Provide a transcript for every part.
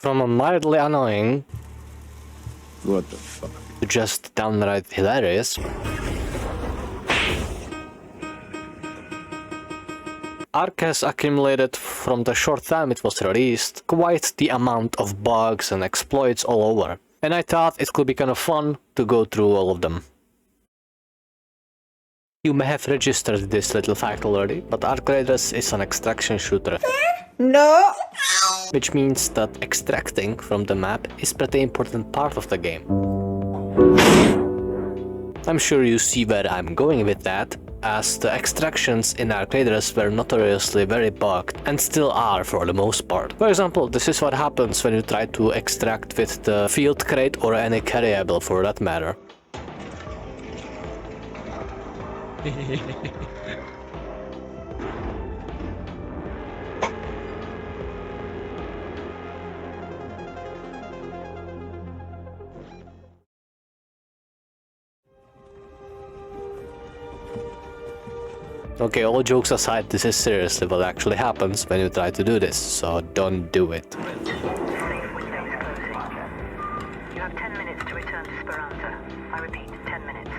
From a mildly annoying What the fuck? to just downright hilarious. Arc has accumulated, from the short time it was released, quite the amount of bugs and exploits all over, and I thought it could be kind of fun to go through all of them. You may have registered this little fact already, but Arc Raiders is an extraction shooter. No! Which means that extracting from the map is a pretty important part of the game. I'm sure you see where I'm going with that, as the extractions in Arc Raiders were notoriously very bugged, and still are for the most part. For example, this is what happens when you try to extract with the field crate or any carryable for that matter. Okay, all jokes aside, this is seriously what actually happens when you try to do this, so don't do it. You have 10 minutes to return to Speranza. I repeat, 10 minutes.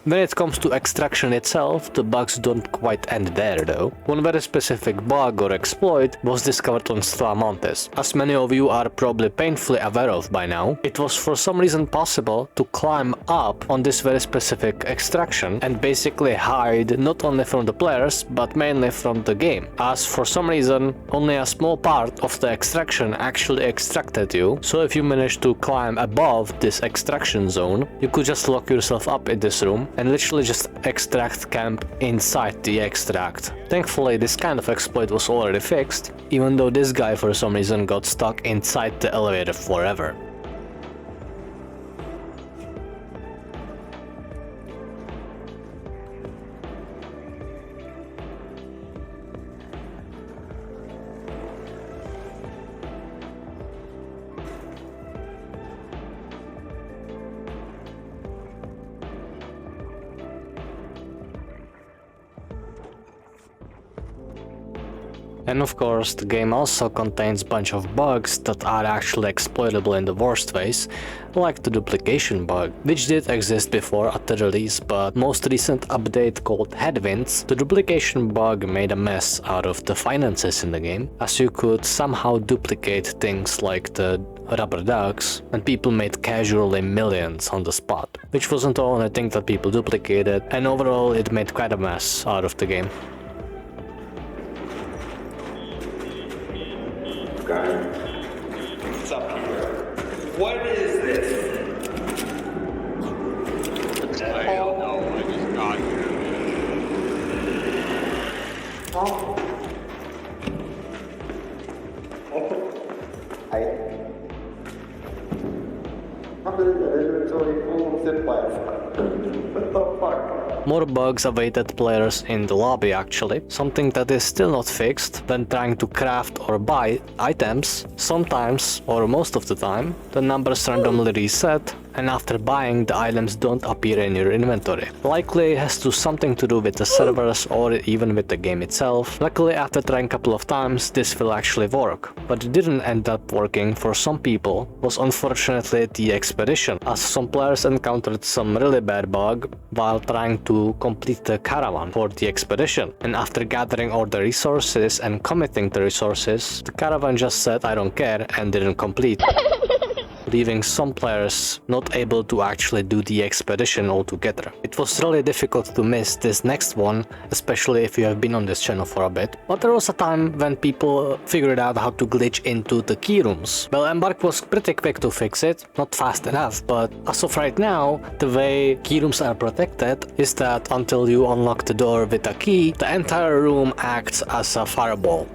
When it comes to extraction itself, the bugs don't quite end there though. One very specific bug or exploit was discovered on Stramontes. As many of you are probably painfully aware of by now, it was for some reason possible to climb up on this very specific extraction and basically hide not only from the players but mainly from the game, as for some reason only a small part of the extraction actually extracted you, so if you managed to climb above this extraction zone, you could just lock yourself up in this room and literally just extract camp inside the extract. Thankfully, this kind of exploit was already fixed, even though this guy for some reason got stuck inside the elevator forever. And of course, the game also contains a bunch of bugs that are actually exploitable in the worst ways, like the duplication bug, which did exist before at the release, but most recent update called Headwinds, the duplication bug made a mess out of the finances in the game, as you could somehow duplicate things like the rubber ducks, and people made casually millions on the spot, which wasn't the only thing that people duplicated, and overall it made quite a mess out of the game. What's up here? What is this? I don't know, I just got here. What the fuck? More bugs awaited players in the lobby actually, something that is still not fixed when trying to craft or buy items. Sometimes, or most of the time, the numbers randomly reset, and after buying the items don't appear in your inventory. Likely it has something to do with the servers or even with the game itself. Luckily, after trying a couple of times, this will actually work. But it didn't end up working for some people was unfortunately the expedition, as some players encountered some really bad bug while trying to complete the caravan for the expedition. And after gathering all the resources and committing the resources, the caravan just said I don't care and didn't complete. leaving some players not able to actually do the expedition altogether. It was really difficult to miss this next one, especially if you have been on this channel for a bit, but there was a time when people figured out how to glitch into the key rooms. Well, Embark was pretty quick to fix it, not fast enough, but as of right now, the way key rooms are protected is that until you unlock the door with a key, the entire room acts as a fireball.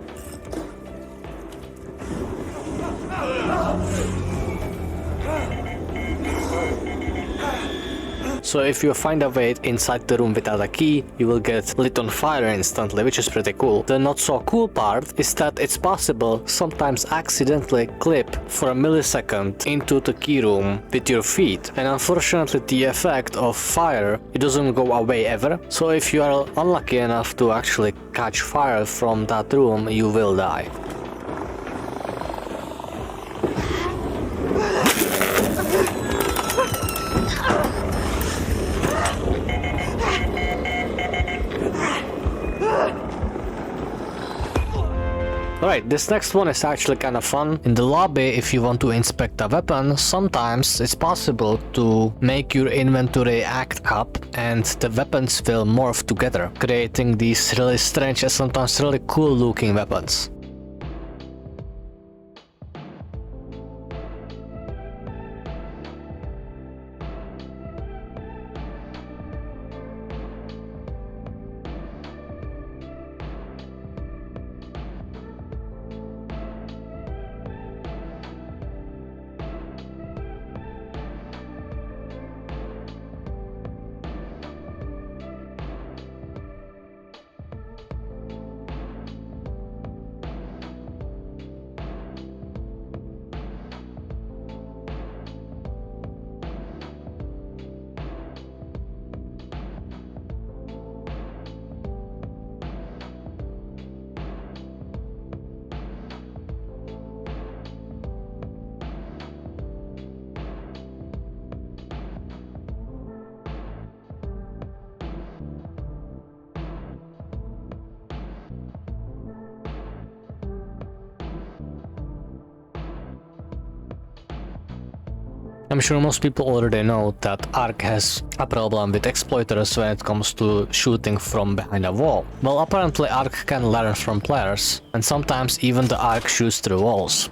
So if you find a way inside the room without a key, you will get lit on fire instantly, which is pretty cool. The not so cool part is that it's possible sometimes accidentally clip for a millisecond into the key room with your feet. And unfortunately the effect of fire, it doesn't go away ever. So if you are unlucky enough to actually catch fire from that room, you will die. Alright, this next one is actually kind of fun. In the lobby, if you want to inspect a weapon, sometimes it's possible to make your inventory act up and the weapons will morph together, creating these really strange and sometimes really cool looking weapons. I'm sure most people already know that Ark has a problem with exploiters when it comes to shooting from behind a wall. Well, apparently Ark can learn from players, and sometimes even the Ark shoots through walls.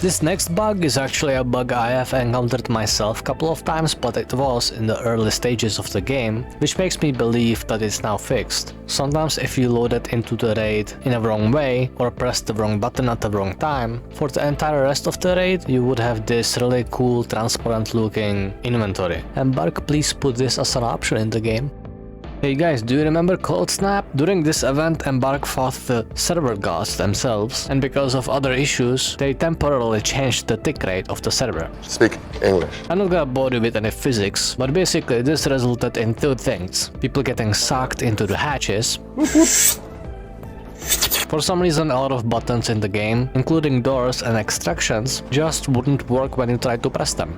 This next bug is actually a bug I have encountered myself a couple of times, but it was in the early stages of the game, which makes me believe that it's now fixed. Sometimes if you load it into the raid in a wrong way or press the wrong button at the wrong time, for the entire rest of the raid you would have this really cool transparent looking inventory. Embark, please put this as an option in the game. Hey guys, do you remember Cold Snap? During this event, Embark fought the server gods themselves, and because of other issues, they temporarily changed the tick rate of the server. Speak English. I'm not gonna bore you with any physics, but basically this resulted in two things. People getting sucked into the hatches. For some reason, a lot of buttons in the game, including doors and extractions, just wouldn't work when you tried to press them.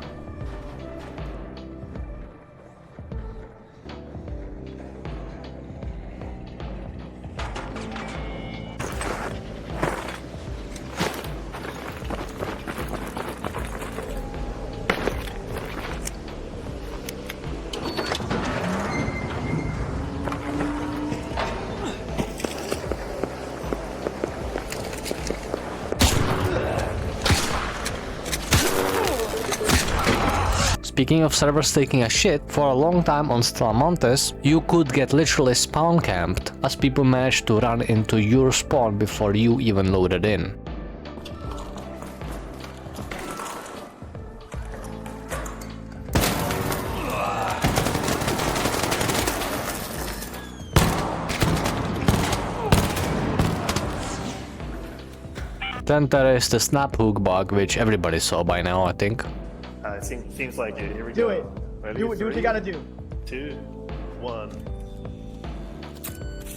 Speaking of servers taking a shit, for a long time on Stelamontes, you could get literally spawn camped, as people managed to run into your spawn before you even loaded in. Then there is the snap hook bug, which everybody saw by now, I think. Seems like it. Here we Do go. it. Ready? Do what you gotta do. 2, 1.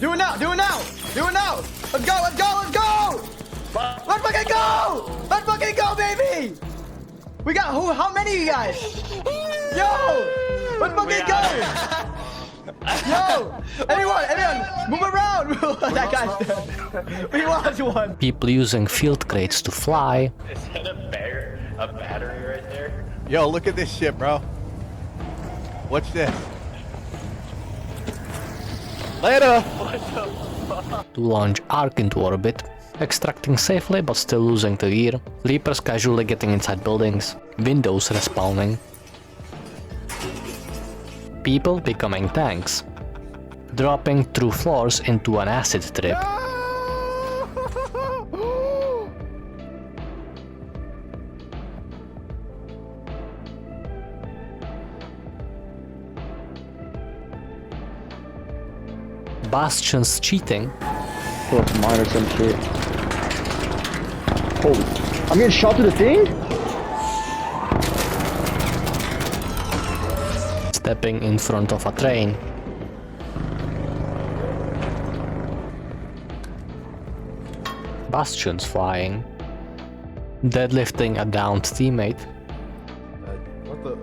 Do it now. Do it now. Do it now. Let's go. Let's go. Let's go. Let's fucking go. Let's fucking go, baby. We got who? How many of you guys? Yo. Let's fucking go. Yo! Anyone! Move around! That guy's dead. We lost one. People using field crates to fly. Is that a battery right there? Yo, look at this shit, bro. Watch this. Later! To launch Arc into orbit. Extracting safely but still losing the gear. Reapers casually getting inside buildings. Windows respawning. People becoming tanks. Dropping through floors into an acid trip. Bastions cheating. Plus mine or some shit. Holy, I'm getting shot through the thing? Stepping in front of a train. Bastions flying. Deadlifting a downed teammate. What the?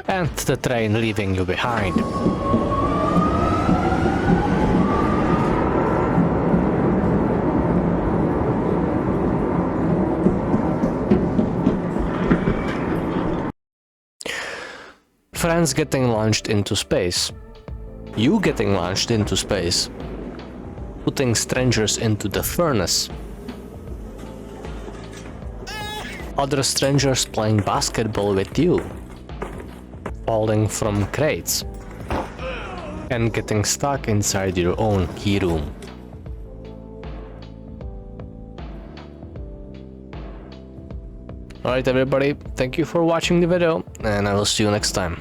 And the train leaving you behind. Friends getting launched into space. You getting launched into space. Putting strangers into the furnace. Other strangers playing basketball with you. Falling from crates. And getting stuck inside your own key room. Alright everybody, thank you for watching the video and I will see you next time.